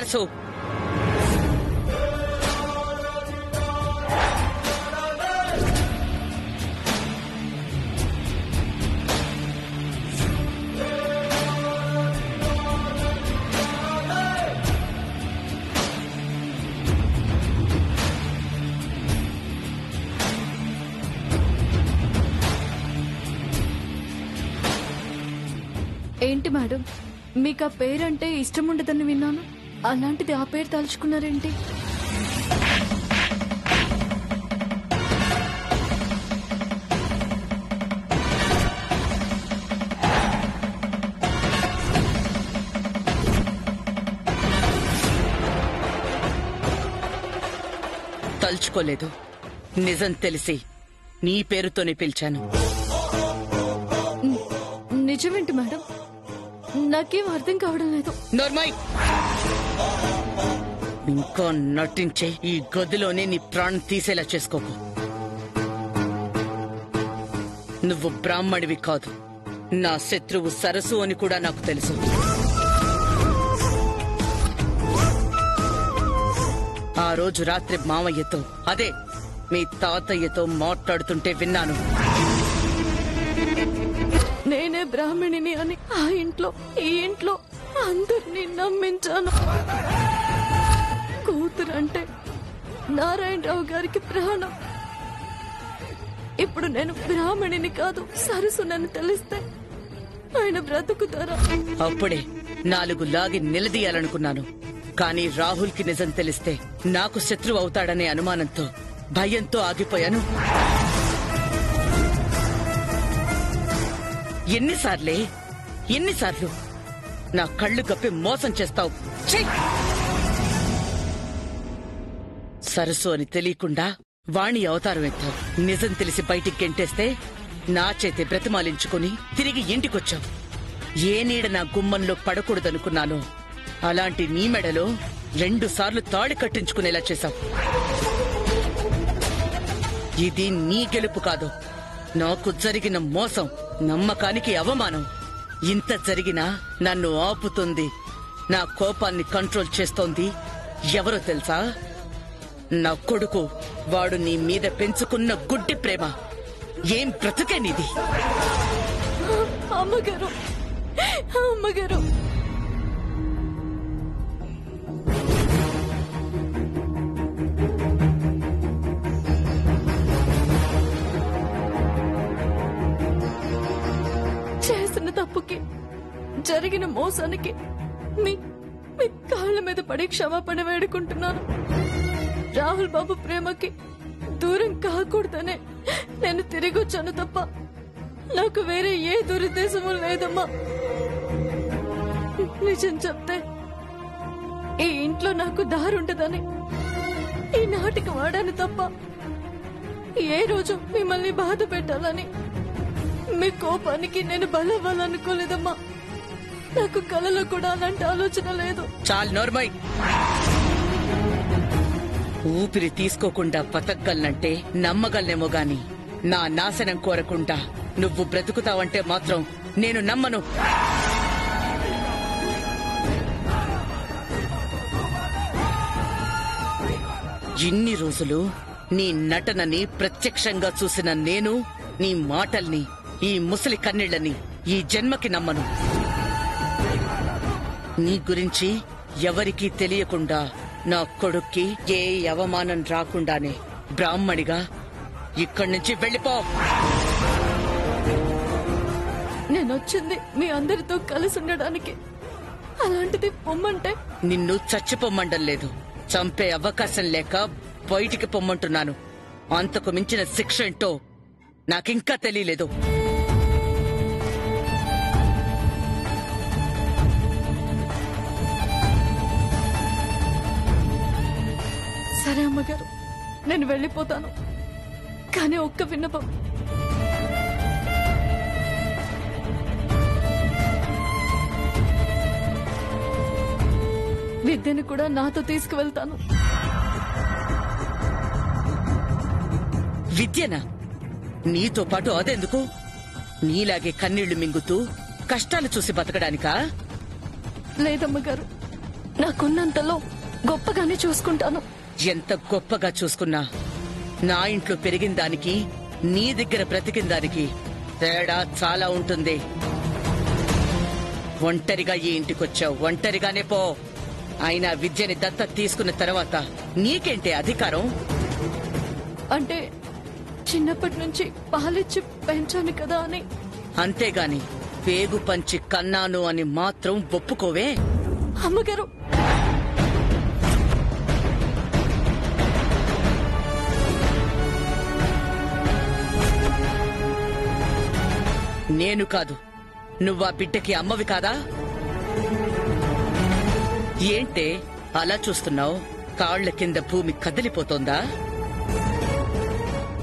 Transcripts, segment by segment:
సరసు. ఏంటి మేడం, మీకు ఆ పేరంటే ఇష్టం ఉండదని విన్నాను. అలాంటిది ఆ పేరు తలుచుకున్నారేంటి? తలుచుకోలేదు. నిజం తెలిసి నీ పేరుతోనే పిలిచాను. నిజమేంటి మేడం? నాకేం అర్థం కావడం లేదు. నోర్మై, ఇంకా నటించే ఈ గదిలోనే నీ ప్రాణం తీసేలా చేసుకోకు. నువ్వు బ్రాహ్మడివి కాదు, నా శత్రువు సరసు అని కూడా నాకు తెలుసు. ఆ రోజు రాత్రి మామయ్యతో, అదే మీ తాతయ్యతో మాట్లాడుతుంటే విన్నాను. నేనే బ్రాహ్మణిని అని ఆ ఇంట్లో ఈ ఇంట్లో అందరినీ నమ్మించాను. కూతురంటే నారాయణరావు గారికి ప్రాణం. ఇప్పుడు నేను బ్రాహ్మణిని కాదు సరసునని తెలిస్తే ఆయన బ్రతుకుతారా? అప్పుడే 4 లాగి నిలదీయాలనుకున్నాను. కానీ రాహుల్కి నిజం తెలిస్తే నాకు శత్రువు అవుతాడనే అనుమానంతో భయంతో ఆగిపోయాను. ఎన్నిసార్లు నా కళ్ళు కప్పి మోసం చేస్తావు? సరస్సు అని తెలియకుండా వాణి అవతారం ఎత్తావు. నిజం తెలిసి బయటికి గెంటేస్తే నా చేతి బ్రతిమాలించుకుని తిరిగి ఇంటికొచ్చావు. ఏ నీడ నా గుమ్మంలో పడకూడదనుకున్నానో అలాంటి నీ మెడలో 2 సార్లు తాళి కట్టించుకునేలా చేశావు. ఇది నీ గెలుపు కాదు, నాకు జరిగిన మోసం, నమ్మకానికి అవమానం. ఇంత జరిగినా నన్ను ఆపుతుంది, నా కోపాన్ని కంట్రోల్ చేస్తోంది ఎవరో తెలుసా? నా కొడుకు. వాడు నీ మీద పెంచుకున్న గుడ్డి ప్రేమ. ఏం బ్రతుకే నీది? అమ్మగారు, అమ్మగారు, చేసిన తప్పుకి, జరిగిన మోసానికి మీ కాళ్ళ మీద పడి క్షమాపణ వేడుకుంటున్నాను. రాహుల్ బాబు ప్రేమకి దూరం కాకూడదనే నేను తిరిగి వచ్చాను తప్ప నాకు వేరే ఏ దురుద్దేశము లేదమ్మా. నిజం చెప్తే ఈ ఇంట్లో నాకు దారుంటదని ఈ నాటికి వాడాను తప్ప ఏ రోజు మిమ్మల్ని బాధ పెట్టాలని, మీ కోపానికి నేను బలవ్వాలనుకోలేదమ్మా. నాకు కలలో కూడా అలాంటి ఆలోచన లేదు. చాలు నోర్మై. ఊపిరి తీసుకోకుండా బతకగలనంటే నమ్మగలనేమో గాని నా నాశనం కోరకుండా నువ్వు బ్రతుకుతావంటే మాత్రం నేను నమ్మను. ఇన్ని రోజులు నీ నటనని ప్రత్యక్షంగా చూసిన నేను నీ మాటల్ని, ఈ ముసలి కన్నీళ్లని ఈ జన్మకి నమ్మను. నీ గురించి ఎవరికీ తెలియకుండా నా కొడుక్కి ఏ అవమానం రాకుండానే బ్రాహ్మణిగా ఇక్కడి నుంచి వెళ్ళిపో. నేనొచ్చింది మీ అందరితో కలిసి ఉండడానికి, అలాంటిది పొమ్మంటే? నిన్ను చచ్చిపోమ్మండం లేదు, చంపే అవకాశం లేక బయటికి పొమ్మంటున్నాను. అంతకు మించిన శిక్ష ఏంటో నాకింకా తెలియలేదు. సరే అమ్మగారు, నేను వెళ్ళిపోతాను. కానీ ఒక్క విన్నపం, విద్యను కూడా నాతో తీసుకువెళ్తాను. విద్యనా? నీతో పాటు అదెందుకు? నీలాగే కన్నీళ్లు మింగుతూ కష్టాలు చూసి బతకడానికా? లేదమ్మగారు, నాకున్నంతలో గొప్పగానే చూసుకుంటాను. ఎంత గొప్పగా చూసుకున్నా నా ఇంట్లో పెరిగిన దానికి నీ దగ్గర బ్రతికిన దానికి తేడా చాలా ఉంటుంది. ఒంటరిగా ఈ ఇంటికొచ్చావు, ఒంటరిగానే పో. అయినా విద్యని దత్తత తీసుకున్న తర్వాత నీకేంటి అధికారం? అంటే చిన్నప్పటి నుంచి పాలిచ్చి పెంచాను కదా అని. అంతేగాని పేగు పంచి కన్నాను అని మాత్రం ఒప్పుకోవే. అమ్మగారు, నేను కాదు, నువ్వా బిడ్డకి అమ్మవి కాదా? ఏంటే అలా చూస్తున్నావు? కాళ్ల కింద భూమి కదిలిపోతోందా?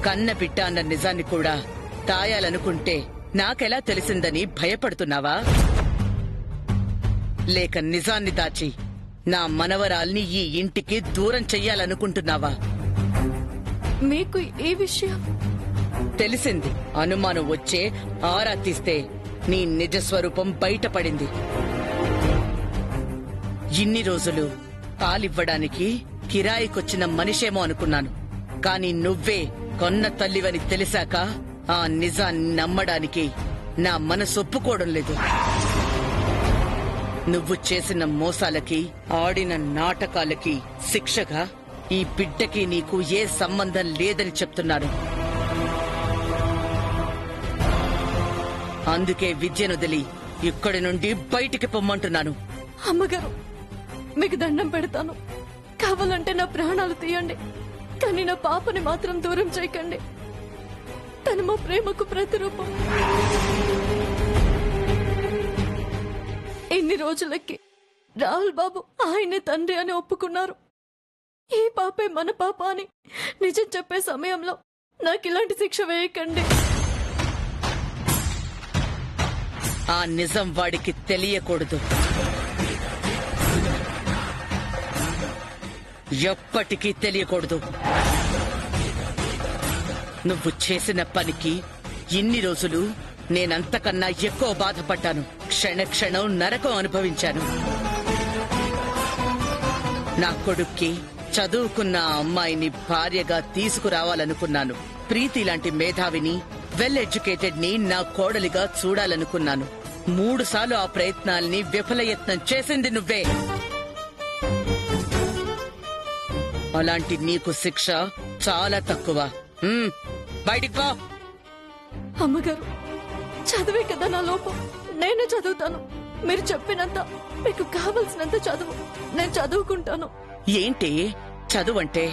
కన్న బిడ్డ అన్న నిజాన్ని కూడా దాయాలనుకుంటే నాకెలా తెలిసిందని భయపడుతున్నావా? లేక నిజాన్ని దాచి నా మనవరాల్ని ఈ ఇంటికి దూరం చెయ్యాలనుకుంటున్నావా? మీకు ఈ విషయం తెలిసింది. అనుమానం వచ్చే ఆరా తీస్తే నీ నిజ స్వరూపం బయటపడింది. ఇన్ని రోజులు పాలివ్వడానికి కిరాయికొచ్చిన మనిషేమో అనుకున్నాను. కాని నువ్వే కొన్న తల్లివని తెలిసాక ఆ నిజాన్ని నమ్మడానికి నా మనసు ఒప్పుకోవడం లేదు. నువ్వు చేసిన మోసాలకి, ఆడిన నాటకాలకి శిక్షగా ఈ బిడ్డకి నీకు ఏ సంబంధం లేదని చెప్తున్నాను. అందుకే విద్యనొదిలి ఇక్కడి నుండి బయటికి పొమ్మంటున్నాను. అమ్మగారు, మీకు దండం పెడతాను. కావాలంటే నా ప్రాణాలు తీయండి, కానీ నా పాపని మాత్రం దూరం చేయకండి. తను మా ప్రేమకు ప్రతిరూపం. ఇన్ని రోజులకి రాహుల్ బాబు ఆయనే తండ్రి అని ఒప్పుకున్నారు. ఈ పాపే మన పాప అని నిజం చెప్పే సమయంలో నాకు ఇలాంటి శిక్ష వేయకండి. ఆ నిజం వాడికి తెలియకూడదు. ఎప్పటికీ తెలియకూడదు. నువ్వు చేసిన పనికి ఇన్ని రోజులు నేనంతకన్నా ఎక్కువ బాధపడ్డాను. క్షణక్షణం నరకం అనుభవించాను. నా కొడుక్కి చదువుకున్న అమ్మాయిని భార్యగా తీసుకురావాలనుకున్నాను. ప్రీతి లాంటి మేధావిని, వెల్ ఎడ్యుకేటెడ్ ని నా కోడలిగా చూడాలనుకున్నాను. 3 సార్లు ఆ ప్రయత్నాల్ని విఫలయత్నం చేసింది నువ్వే. అలాంటి నీకు శిక్ష చాలా తక్కువ. బయటికి పో. అమ్మగారు, చదివే కదా నా లోపం. నేనే చదువుతాను. మీరు చెప్పినంత, మీకు కావలసినంత చదువు నేను చదువుకుంటాను. ఏంటి చదువంటే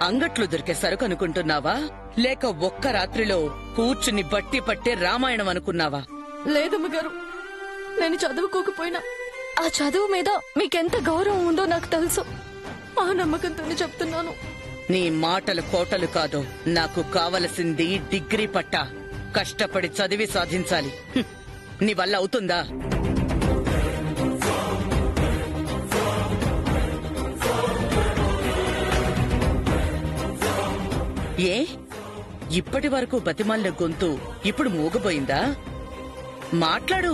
అంగట్లో దొరికే సరుకు అనుకుంటున్నావా? లేక ఒక్క రాత్రిలో కూర్చుని బట్టి పట్టే రామాయణం అనుకున్నావా? లేదమ్మగారు, నేను చదువుకోకపోయినా ఆ చదువు మీద మీకెంత గౌరవం ఉందో నాకు తెలుసు. ఆ నమ్మకంతోనే చెప్తున్నాను. నీ మాటలు కోటలు కాదు. నాకు కావలసింది డిగ్రీ పట్టా. కష్టపడి చదివి సాధించాలి. నీ వల్ల అవుతుందా? ఏ ఇప్పటి వరకు బతిమాలిన గొంతు ఇప్పుడు మూగపోయిందా? మాట్లాడు.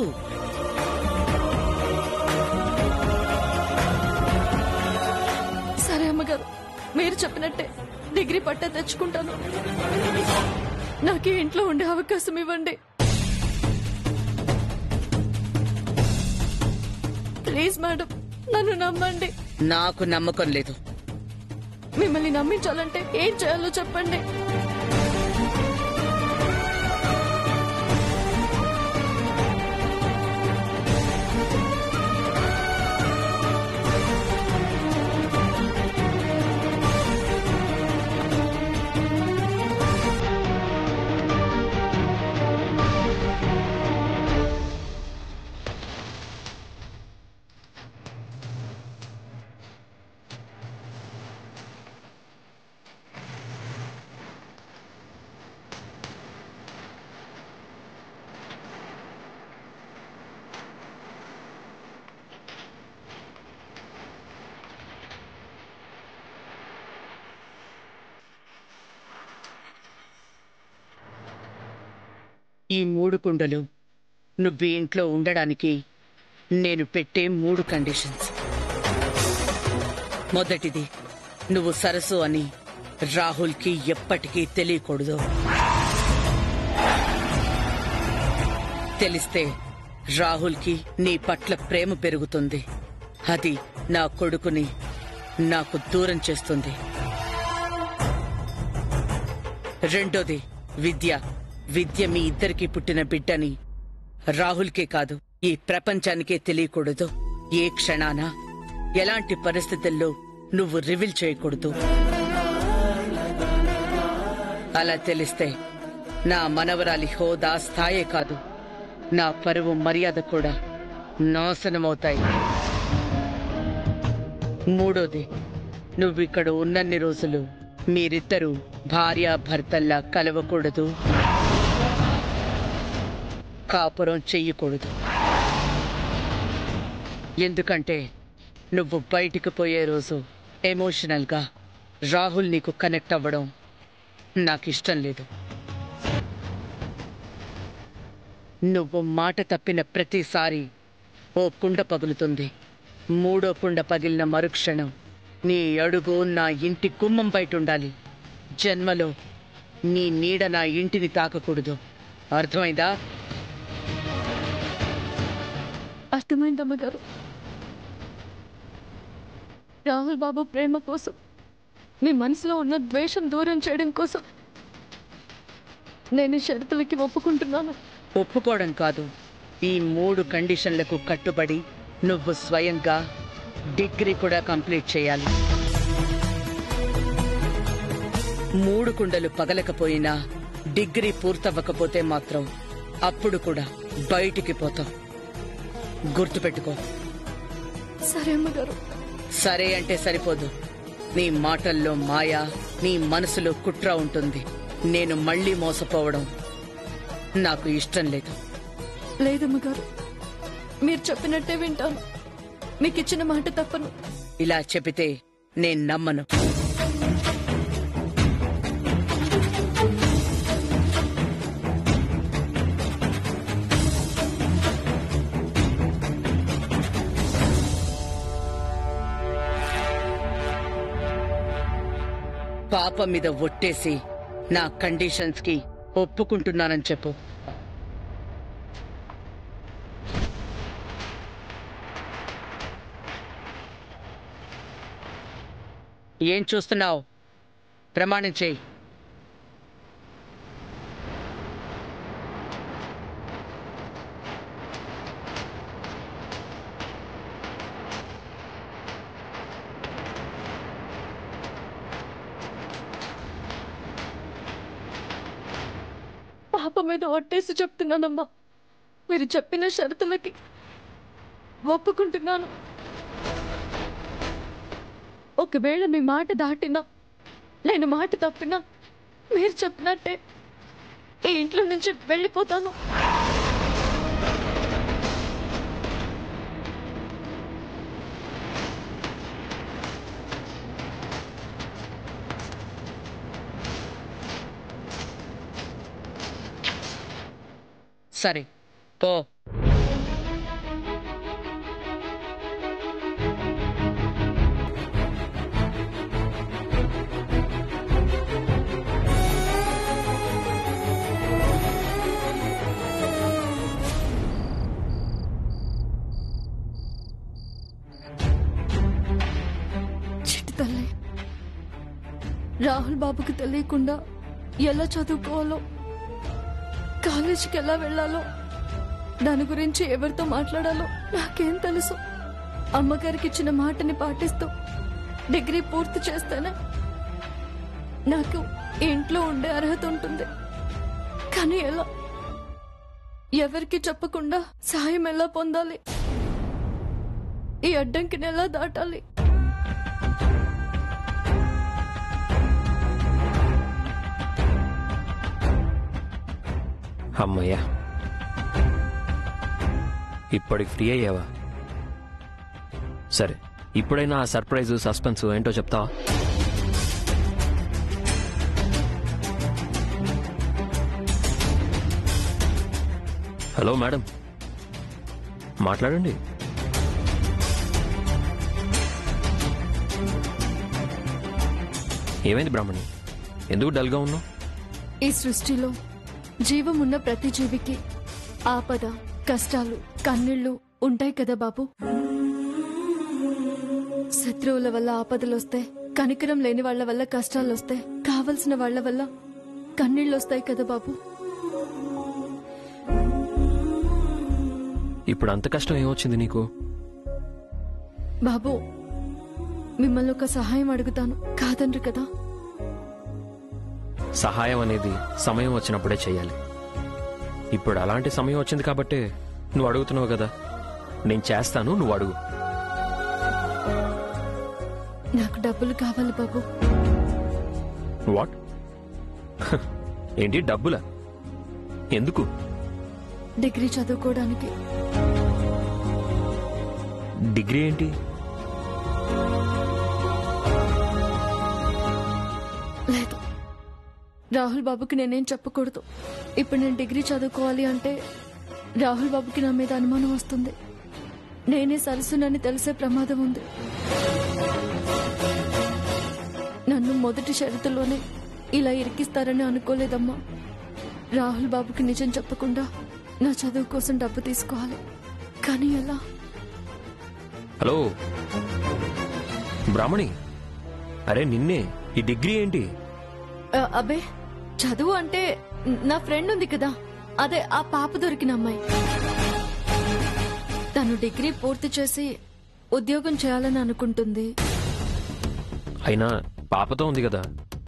సరే అమ్మగారు, మీరు చెప్పినట్టే డిగ్రీ పట్టా తెచ్చుకుంటాను. నాకు ఈ ఇంట్లో ఉండే అవకాశం ఇవ్వండి ప్లీజ్. మేడం, నన్ను నమ్మండి. నాకు నమ్మకం లేదు. మిమ్మల్ని నమ్మించాలంటే ఏం చేయాలో చెప్పండి. ఈ 3 కుండలు నువ్వు ఇంట్లో ఉండడానికి నేను పెట్టే 3 కండిషన్స్. మొదటిది, నువ్వు సరస్సు అని రాహుల్కి ఎప్పటికీ తెలియకూడదు. తెలిస్తే రాహుల్కి నీ పట్ల ప్రేమ పెరుగుతుంది. అది నా కొడుకుని నాకు దూరం చేస్తుంది. రెండోది, విద్య మీ ఇద్దరికి పుట్టిన బిడ్డని రాహుల్కే కాదు, ఈ ప్రపంచానికే తెలియకూడదు. ఏ క్షణాన ఎలాంటి పరిస్థితుల్లో నువ్వు రివీల్ చేయకూడదు. అలా తెలిస్తే నా మనవరాలి హోదా, స్థాయే కాదు, నా పరువు, మర్యాద కూడా నాశనమవుతాయి. మూడోది, నువ్విక్కడ ఉన్నన్ని రోజులు మీరిద్దరూ భార్యాభర్తల్లా కలవకూడదు, కాపురం చెయ్యకూడదు. ఎందుకంటే నువ్వు బయటికి పోయే రోజు ఎమోషనల్గా రాహుల్ నీకు కనెక్ట్ అవ్వడం నాకిష్టం లేదు. నువ్వు మాట తప్పిన ప్రతిసారి ఓ కుండ పగులుతుంది. మూడో కుండ పగిలిన మరుక్షణం నీ అడుగు నా ఇంటి గుమ్మం బయట ఉండాలి. జన్మలో నీ నీడ నా ఇంటిని తాకకూడదు. అర్థమైందా? అర్థమైందమ్మగారు. రాహుల్ బాబు ప్రేమ కోసం, మీ మనసులో ఉన్న ద్వేషం దూరం చేయడం కోసం నేను షరతులకి ఒప్పుకుంటున్నాను. ఒప్పుకోవడం కాదు, ఈ 3 కండిషన్లకు కట్టుబడి నువ్వు స్వయంగా డిగ్రీ కూడా కంప్లీట్ చేయాలి. 3 కుండలు పగలకపోయినా డిగ్రీ పూర్తవ్వకపోతే మాత్రం అప్పుడు కూడా బయటికి పోతావు. గుర్తుపెట్టుకో. సరే అమ్మగారు. సరే అంటే సరిపోదు. నీ మాటల్లో మాయ, నీ మనసులో కుట్ర ఉంటుంది. నేను మళ్ళీ మోసపోవడం నాకు ఇష్టం లేదు. లేదమ్మగారు, మీరు చెప్పినట్టే వింటాను. మీకిచ్చిన మాట తప్పను. ఇలా చెబితే నేను నమ్మను. పాప మీద ఒట్టేసి నా కండిషన్స్ కి ఒప్పుకుంటున్నానని చెప్పు. ఏం చూస్తున్నావు? ప్రమాణం చేయి. పాప మీద ఒట్టేసి చెప్తున్నానమ్మా. మీరు చెప్పిన షరతులకి ఒప్పుకుంటున్నాను. ఒకవేళ మీ మాట దాటినా, నేను మాట తప్పినా, మీరు చెప్పినట్టే ఈ ఇంట్లో నుంచి వెళ్ళిపోతాను. సరే, పో. చిట్టి తల్లి, రాహుల్ బాబుకి తెలియకుండా ఎలా చదువుకోవాలో, కాలేజీకి ఎలా వెళ్ళాలో, దాని గురించి ఎవరితో మాట్లాడాలో నాకేం తెలుసు. అమ్మగారికి ఇచ్చిన మాటని పాటిస్తూ డిగ్రీ పూర్తి చేస్తేనే నాకు ఇంట్లో ఉండే అర్హత ఉంటుంది. కానీ ఎలా? ఎవరికి చెప్పకుండా సాయం ఎలా పొందాలి? ఈ అడ్డంకిని ఎలా దాటాలి? అమ్మయ్యా, ఇప్పటికి ఫ్రీ అయ్యావా? సరే, ఇప్పుడైనా ఆ సర్ప్రైజ్, సస్పెన్స్ ఏంటో చెప్తావా? హలో మేడం, మాట్లాడండి. ఏమైంది బ్రాహ్మణి, ఎందుకు డల్గా ఉన్నావు? ఈ సృష్టిలో జీవం ఉన్న ప్రతి జీవికి ఆపద, కష్టాలు, కన్నీళ్లు ఉంటాయి కదా బాబు. శత్రువుల వల్ల ఆపదలు వస్తాయి, కనికరం లేని వాళ్ల వల్ల కష్టాలు వస్తాయి, కావలసిన వాళ్ల వల్ల కన్నీళ్లు వస్తాయి కదా బాబు. ఇప్పుడు అంత కష్టం ఏమొచ్చింది నీకు? బాబు, మిమ్మల్ని ఒక సహాయం అడుగుతాను, కాదండ్రు కదా? సహాయం అనేది సమయం వచ్చినప్పుడే చెయ్యాలి. ఇప్పుడు అలాంటి సమయం వచ్చింది కాబట్టే నువ్వు అడుగుతున్నావు కదా. నేను చేస్తాను, నువ్వు అడుగు. నాకు డబ్బులు కావాలి బాబు. వాట్? ఏంటి డబ్బులా? ఎందుకు? డిగ్రీ చదువుకోవడానికి. డిగ్రీ ఏంటి? లేదు, రాహుల్ బాబుకి నేనేం చెప్పకూడదు. ఇప్పుడు నేను డిగ్రీ చదువుకోవాలి అంటే రాహుల్ బాబుకి నా మీద అనుమానం వస్తుంది. నేనే సరసునని తెలిసే ప్రమాదం ఉంది. నన్ను మొదటి షరతులోనే ఇలా ఇరికిస్తారని అనుకోలేదమ్మా. రాహుల్ బాబుకి నిజం చెప్పకుండా నా చదువు కోసం డబ్బు తీసుకోవాలి, కానీ ఎలా? హలో బ్రాహ్మణి, అరే నిన్నే. ఈ డిగ్రీ ఏంటి? అబ్బే, చదువు అంటే నా ఫ్రెండ్ ఉంది కదా, అదే ఆ పాప దొరికిన అమ్మాయి. తను డిగ్రీ పూర్తి చేసి ఉద్యోగం చేయాలని అనుకుంటుంది. అయినా పాపతో ఉంది కదా,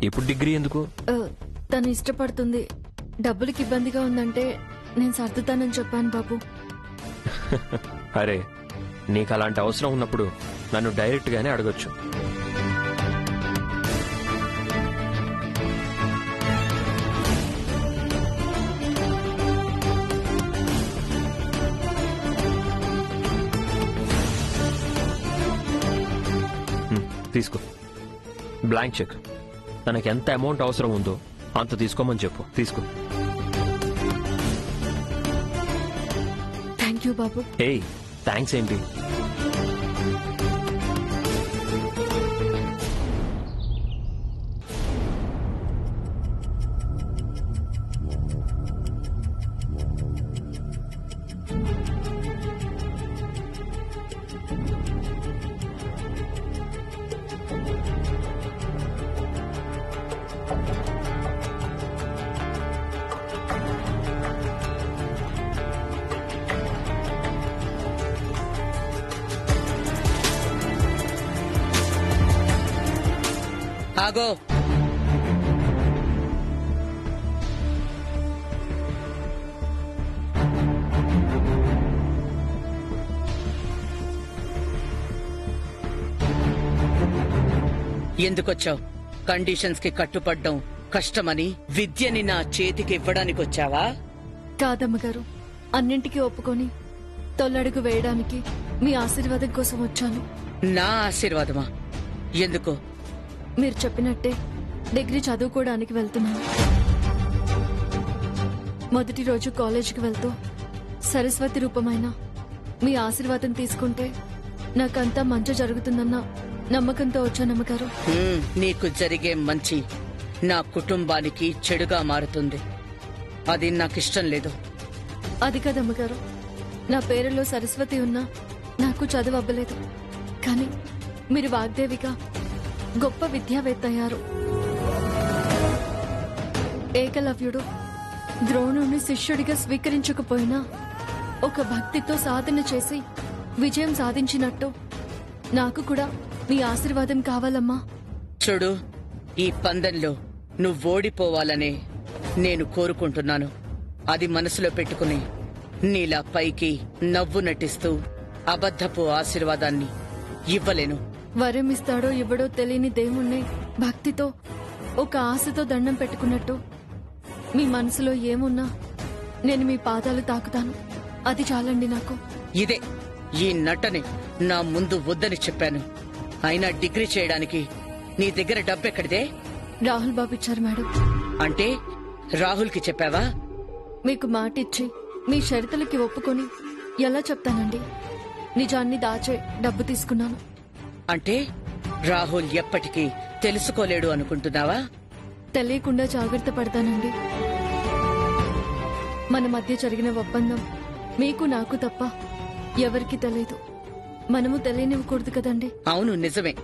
ఇప్పుడు డిగ్రీ ఎందుకు? తను ఇష్టపడుతుంది. డబ్బులకి ఇబ్బందిగా ఉందంటే నేను సర్దుతానని చెప్పాను బాబు. అరే, నీకు అలాంటి అవసరం ఉన్నప్పుడు నన్ను డైరెక్ట్ గానే అడగొచ్చు. తీసుకో, బ్లాంక్ చెక్. తనకి ఎంత అమౌంట్ అవసరం ఉందో అంత తీసుకోమని చెప్పు. తీసుకో. థ్యాంక్ యూ బాబు. ఏయ్, థ్యాంక్స్ ఏంటి? ఆగో, ఎందుకొచ్చావు? కండిషన్స్ కి కట్టుపడ్డం కష్టమని విద్యని నా చేతికి ఇవ్వడానికి వచ్చావా? కాదమ్మగారు, అన్నింటికీ ఒప్పుకొని తొలడుగు వేయడానికి మీ ఆశీర్వాదం కోసం వచ్చాను. నా ఆశీర్వాదమా? ఎందుకు? మీరు చెప్పినట్టే డిగ్రీ చదువుకోవడానికి వెళ్తున్నాను. మొదటి రోజు కాలేజీకి వెళ్తూ సరస్వతి రూపమైన మీ ఆశీర్వాదం తీసుకుంటే నాకంతా మంచి జరుగుతుందన్న నమ్మకంతో వచ్చానమ్మగారు. నీకు జరిగే మంచి నా కుటుంబానికి చెడుగా మారుతుంది. అది నాకిష్టం లేదు. అది కదమ్మగారు, నా పేరులో సరస్వతి ఉన్నా నాకు చదువు అవ్వలేదు. కానీ మీరు వాగ్దేవిగా గొప్ప విద్యావేత్త అయ్యారు. ఏకలవ్యుడు ద్రోణుని శిష్యుడిగా స్వీకరించకపోయినా ఒక భక్తితో సాధన చేసి విజయం సాధించినట్టు నాకు కూడా మీ ఆశీర్వాదం కావాలమ్మా. చూడు, ఈ పందెంలో నువ్వోడిపోవాలనే నేను కోరుకుంటున్నాను. అది మనసులో పెట్టుకుని నీలా పైకి నవ్వు నటిస్తూ అబద్ధపు ఆశీర్వాదాన్ని ఇవ్వలేను. వరం ఇస్తాడో ఇవ్వడో తెలియని దేవుణ్ణి భక్తితో ఒక ఆశతో దండం పెట్టుకున్నట్టు మీ మనసులో ఏమున్నా నేను మీ పాదాలు తాకుతాను. అది చాలండి నాకు. ఇదే ఈ నటనే నా ముందు వద్దని చెప్పాను. అయినా డిగ్రీ చేయడానికి నీ దగ్గర డబ్బెక్కడిదే? రాహుల్ బాబు ఇచ్చారు మేడం. అంటే రాహుల్ కి చెప్పావా? మీకు మాటిచ్చి మీ షరతులకి ఒప్పుకొని ఎలా చెప్తానండి? నిజాన్ని దాచే డబ్బు తీసుకున్నాను. అంటే రాహుల్ ఎప్పటికీ తెలుసుకోలేడు అనుకుంటున్నావా? తెలియకుండా జాగ్రత్త పడతానండి. మన మధ్య జరిగిన ఒప్పందం మీకు నాకు తప్ప ఎవరికి తెలియదు. మనము తెలియనివ్వకూడదు కదండి. అవును, నిజమే.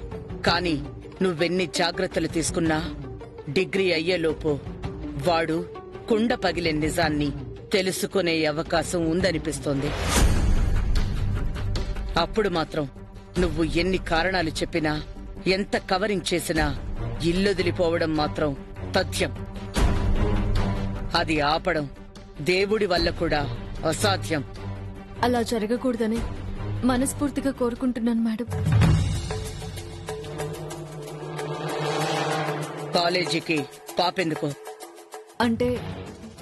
కానీ నువ్వెన్ని జాగ్రత్తలు తీసుకున్నా డిగ్రీ అయ్యేలోపు వాడు కుండ పగిలే నిజాన్ని తెలుసుకునే అవకాశం ఉందనిపిస్తోంది. అప్పుడు మాత్రం నువ్వు ఎన్ని కారణాలు చెప్పినా, ఎంత కవరింగ్ చేసినా ఇల్లొదిలిపోవడం మాత్రం తథ్యం. అది ఆపడం దేవుడి వల్ల కూడా అసాధ్యం. అలా జరగకూడదని మనస్ఫూర్తిగా కోరుకుంటున్నాను మేడం. కాలేజీకి పాపెందుకు? అంటే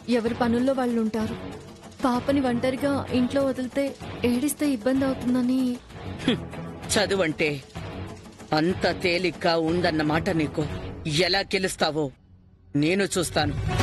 ఎవరి పనుల్లో వాళ్ళు ఉంటారు. పాపని ఒంటరిగా ఇంట్లో వదిలితే ఏడిస్తే ఇబ్బంది అవుతుందని. చదువంటే అంత తేలిగ్గా ఉందన్నమాట నీకు. ఎలా గెలుస్తావో నేను చూస్తాను.